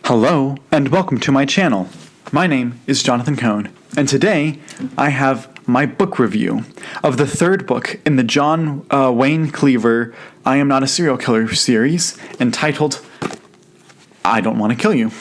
Hello and welcome to my channel. My name is Jonathan Cohn, and today I have my book review of the third book in the John Wayne Cleaver I Am Not a Serial Killer series, entitled I Don't Want to Kill You.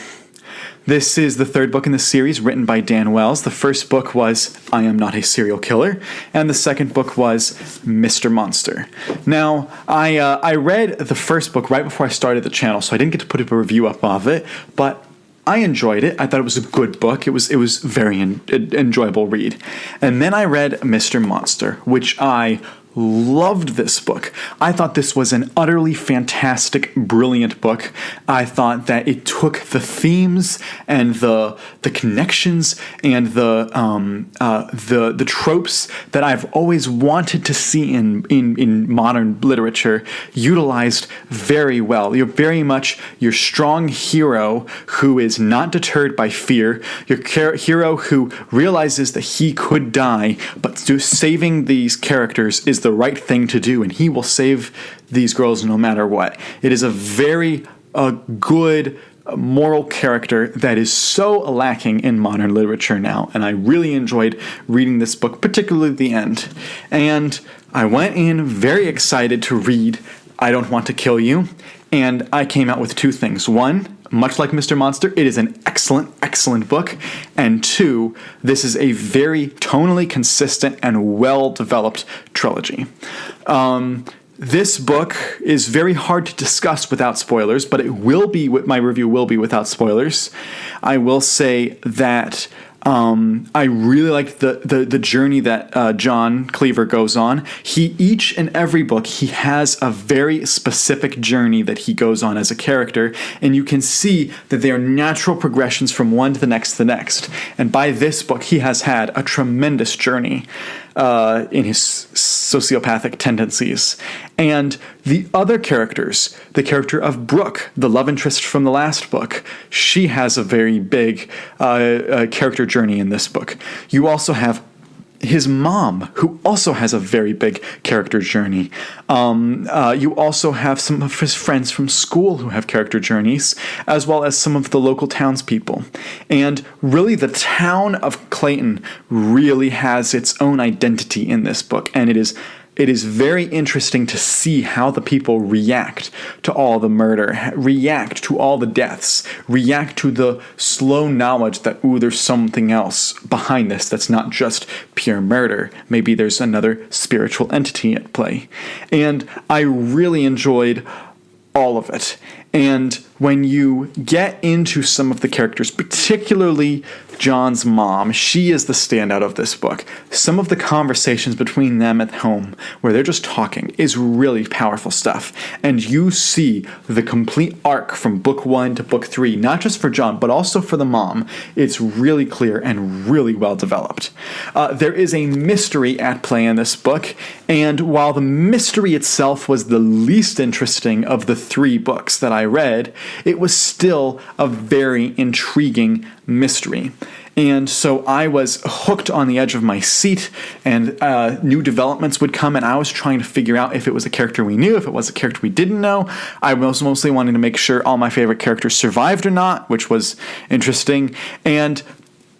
This is the third book in the series, written by Dan Wells. The first book was I Am Not a Serial Killer, and the second book was Mr. Monster. Now, I read the first book right before I started the channel, so I didn't get to put up a review up of it, but I enjoyed it. I thought it was a good book. It was very enjoyable read. And then I read Mr. Monster, which I loved this book. I thought this was an utterly fantastic, brilliant book. I thought that it took the themes and the connections and the tropes that I've always wanted to see in modern literature utilized very well. You're very much your strong hero who is not deterred by fear, your hero who realizes that he could die, but saving these characters is the right thing to do, and he will save these girls no matter what. It is a very good moral character that is so lacking in modern literature now, and I really enjoyed reading this book, particularly the end. And I went in very excited to read I Don't Want to Kill You, and I came out with two things. One, much like Mr. Monster, it is an excellent, excellent book. And two, this is a very tonally consistent and well-developed trilogy. This book is very hard to discuss without spoilers, but my review will be without spoilers. I will say that I really liked the journey that John Cleaver goes on. Each and every book, he has a very specific journey that he goes on as a character, and you can see that they are natural progressions from one to the next to the next. And by this book, he has had a tremendous journey in his sociopathic tendencies. And the other characters, the character of Brooke, the love interest from the last book, she has a very big character journey in this book. You also have his mom, who also has a very big character journey. You also have some of his friends from school who have character journeys, as well as some of the local townspeople. And really, the town of Clayton really has its own identity in this book, and it is very interesting to see how the people react to all the murder, react to all the deaths, react to the slow knowledge that, there's something else behind this that's not just pure murder. Maybe there's another spiritual entity at play. And I really enjoyed all of it. And when you get into some of the characters, particularly John's mom, she is the standout of this book. Some of the conversations between them at home, where they're just talking, is really powerful stuff. And you see the complete arc from book 1 to book 3, not just for John, but also for the mom. It's really clear and really well developed. There is a mystery at play in this book, and while the mystery itself was the least interesting of the 3 books that I read, it was still a very intriguing mystery. And so I was hooked on the edge of my seat, and new developments would come, and I was trying to figure out if it was a character we knew, if it was a character we didn't know. I was mostly wanting to make sure all my favorite characters survived or not, which was interesting. And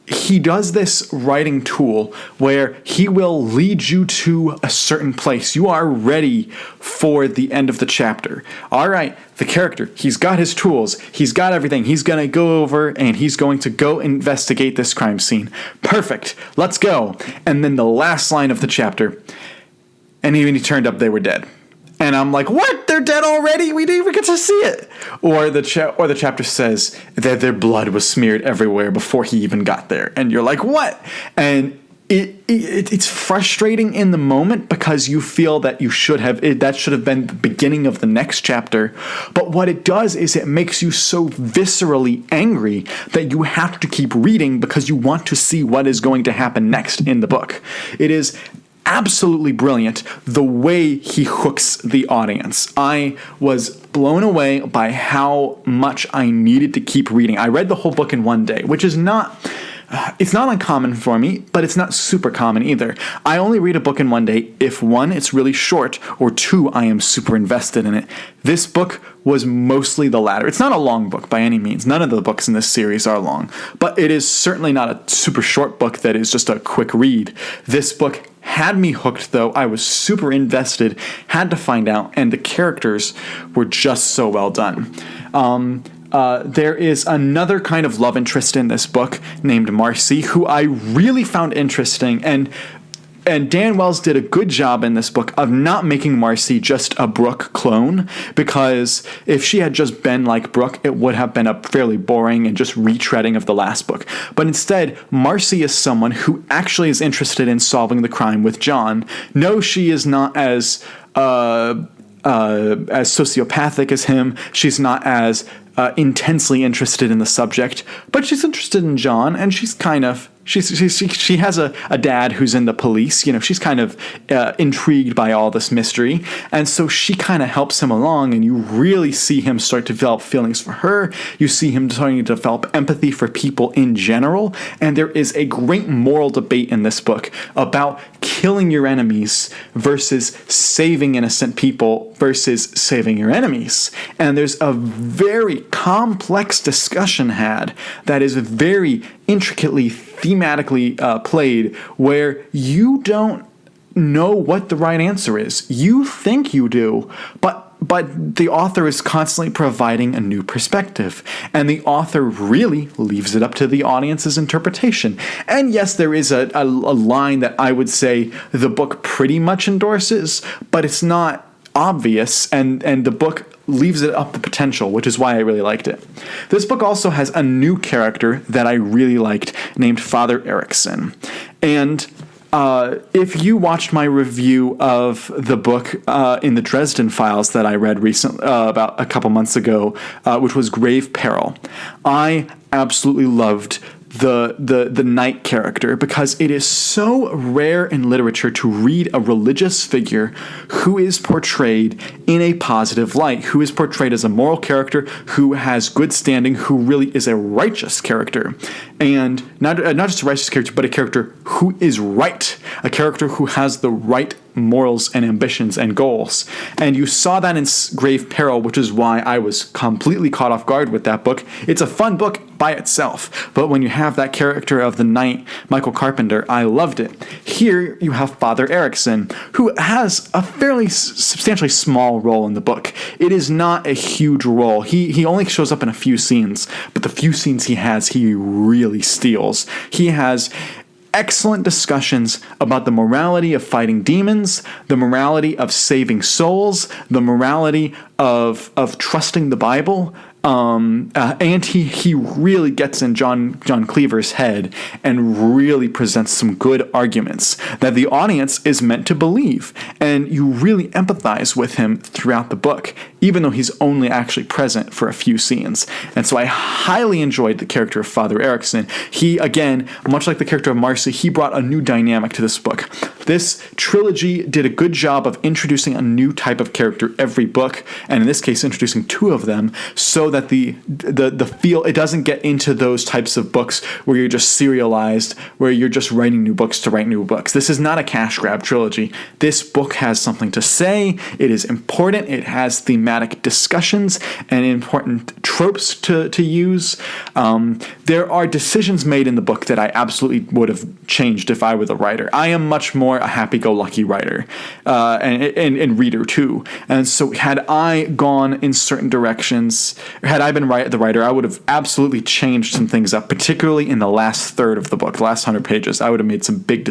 he does this writing tool where he will lead you to a certain place. You are ready for the end of the chapter. All right, the character, he's got his tools. He's got everything. He's going to go over and he's going to go investigate this crime scene. Perfect. Let's go. And then the last line of the chapter, and even he turned up, they were dead. And I'm like, what? They're dead already? We didn't even get to see it. Or the chapter says that their blood was smeared everywhere before he even got there. And you're like, what? And it's frustrating in the moment because you feel that that should have been the beginning of the next chapter. But what it does is it makes you so viscerally angry that you have to keep reading because you want to see what is going to happen next in the book. It is absolutely brilliant the way he hooks the audience. I was blown away by how much I needed to keep reading. I read the whole book in one day, which is not it's not uncommon for me, but it's not super common either. I only read a book in one day if, one, it's really short, or two, I am super invested in it. This book was mostly the latter. It's not a long book by any means. None of the books in this series are long, but it is certainly not a super short book that is just a quick read. This book had me hooked, though. I was super invested, had to find out, and the characters were just so well done. There is another kind of love interest in this book named Marcy, who I really found interesting, and Dan Wells did a good job in this book of not making Marcy just a Brooke clone, because if she had just been like Brooke, it would have been a fairly boring and just retreading of the last book. But instead, Marcy is someone who actually is interested in solving the crime with John. No, she is not as sociopathic as him. She's not as intensely interested in the subject, but she's interested in John, and she's kind of she has a dad who's in the police. She's kind of intrigued by all this mystery, and so she kind of helps him along, and you really see him start to develop feelings for her. You see him starting to develop empathy for people in general, and there is a great moral debate in this book about killing your enemies versus saving innocent people versus saving your enemies. And there's a very complex discussion had that is very intricately thematically played, where you don't know what the right answer is. You think you do, but the author is constantly providing a new perspective, and the author really leaves it up to the audience's interpretation. And yes, there is a line that I would say the book pretty much endorses, but it's not obvious, and the book leaves it up to potential, which is why I really liked it. This book also has a new character that I really liked named Father Eriksen. And if you watched my review of the book in the Dresden Files that I read recently, about a couple months ago, which was Grave Peril, I absolutely loved the knight character, because it is so rare in literature to read a religious figure who is portrayed in a positive light, who is portrayed as a moral character, who has good standing, who really is a righteous character. And not just a righteous character, but a character who is right, a character who has the right morals and ambitions and goals. And you saw that in Grave Peril, which is why I was completely caught off guard with that book. It's a fun book by itself, but when you have that character of the knight, Michael Carpenter, I loved it. Here you have Father Eriksen, who has a fairly substantially small role in the book. It is not a huge role. He only shows up in a few scenes, but the few scenes he has, he really steals. He has excellent discussions about the morality of fighting demons, the morality of saving souls, the morality of trusting the Bible, and he really gets in John Cleaver's head and really presents some good arguments that the audience is meant to believe, and you really empathize with him throughout the book, even though he's only actually present for a few scenes. And so I highly enjoyed the character of Father Eriksen. He, again, much like the character of Marcy, he brought a new dynamic to this book. This trilogy did a good job of introducing a new type of character every book, and in this case introducing two of them, so that the feel, it doesn't get into those types of books where you're just serialized, where you're just writing new books to write new books. This is not a cash grab trilogy. This book has something to say. It is important. It has thematic discussions and important tropes to use. There are decisions made in the book that I absolutely would have changed if I were the writer. I am much more a happy-go-lucky writer and reader too. And so had I gone in certain directions, had I been the writer, I would have absolutely changed some things up, particularly in the last third of the book, the last 100 pages. I would have made some big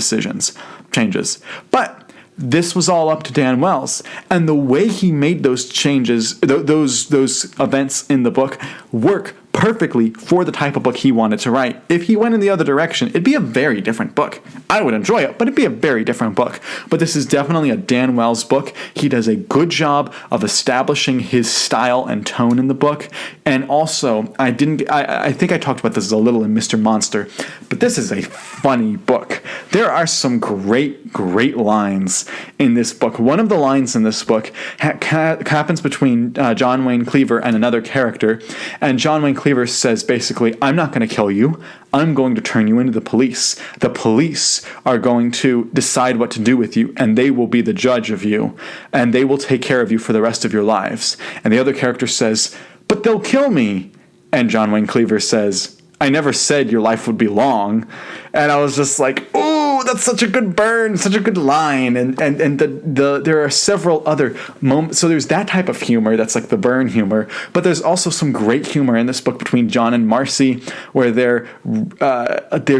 changes. But this was all up to Dan Wells, and the way he made those changes, those events in the book work perfectly for the type of book he wanted to write. If he went in the other direction, it'd be a very different book. I would enjoy it, but it'd be a very different book. But this is definitely a Dan Wells book. He does a good job of establishing his style and tone in the book. And also, I think I talked about this a little in Mr. Monster, but this is a funny book. There are some great lines in this book. One of the lines in this book happens between John Wayne Cleaver and another character, and John Wayne Cleaver Cleaver says basically, I'm not going to kill you. I'm going to turn you into the police. The police are going to decide what to do with you, and they will be the judge of you, and they will take care of you for the rest of your lives. And the other character says, but they'll kill me. And John Wayne Cleaver says, I never said your life would be long. And I was just like, oh, that's such a good burn, such a good line. And there are several other moments. So there's that type of humor that's like the burn humor. But there's also some great humor in this book between John and Marcy, where they're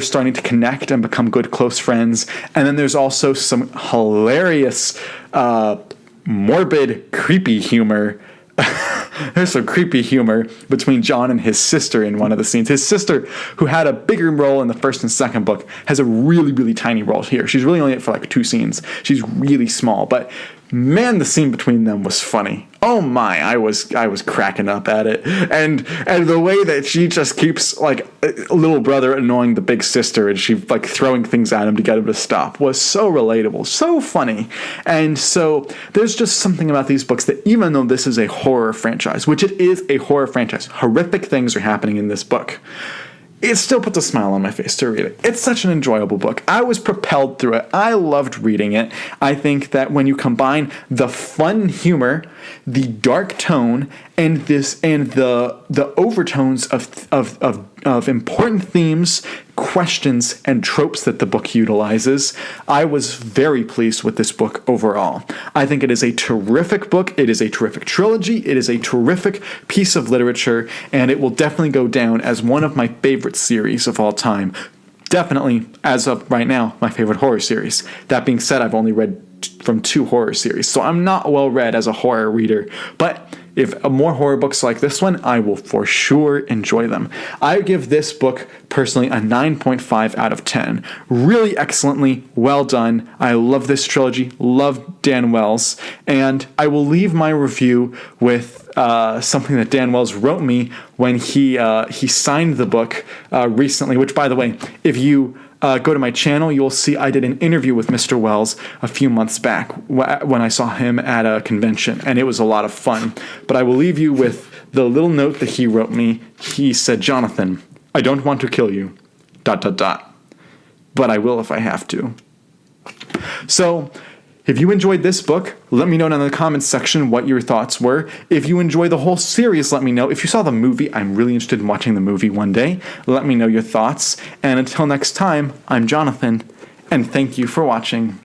starting to connect and become good, close friends. And then there's also some hilarious, morbid, creepy humor. There's some creepy humor between John and his sister in one of the scenes. His sister, who had a bigger role in the first and second book, has a really, really tiny role here. She's really only in it for like 2 scenes. She's really small, but man, the scene between them was funny. Oh my, I was cracking up at it. And the way that she just keeps like a little brother annoying the big sister and she like throwing things at him to get him to stop was so relatable, so funny. And so there's just something about these books that even though this is a horror franchise, which it is a horror franchise, horrific things are happening in this book, it still puts a smile on my face to read it. It's such an enjoyable book. I was propelled through it. I loved reading it. I think that when you combine the fun humor, the dark tone, and the overtones of important themes, questions, and tropes that the book utilizes, I was very pleased with this book overall. I think it is a terrific book. It is a terrific trilogy. It is a terrific piece of literature, and it will definitely go down as one of my favorite series of all time. Definitely, as of right now, my favorite horror series. That being said, I've only read from 2 horror series, so I'm not well read as a horror reader, but if more horror books like this one, I will for sure enjoy them. I give this book personally a 9.5 out of 10. Really excellently well done. I love this trilogy, love Dan Wells, and I will leave my review with something that Dan Wells wrote me when he signed the book recently, which, by the way, if you go to my channel, you'll see I did an interview with Mr. Wells a few months back when I saw him at a convention, and it was a lot of fun. But I will leave you with the little note that he wrote me. He said, Jonathan, I don't want to kill you, ... but I will if I have to. So, if you enjoyed this book, let me know down in the comments section what your thoughts were. If you enjoy the whole series, let me know. If you saw the movie, I'm really interested in watching the movie one day. Let me know your thoughts. And until next time, I'm Jonathan, and thank you for watching.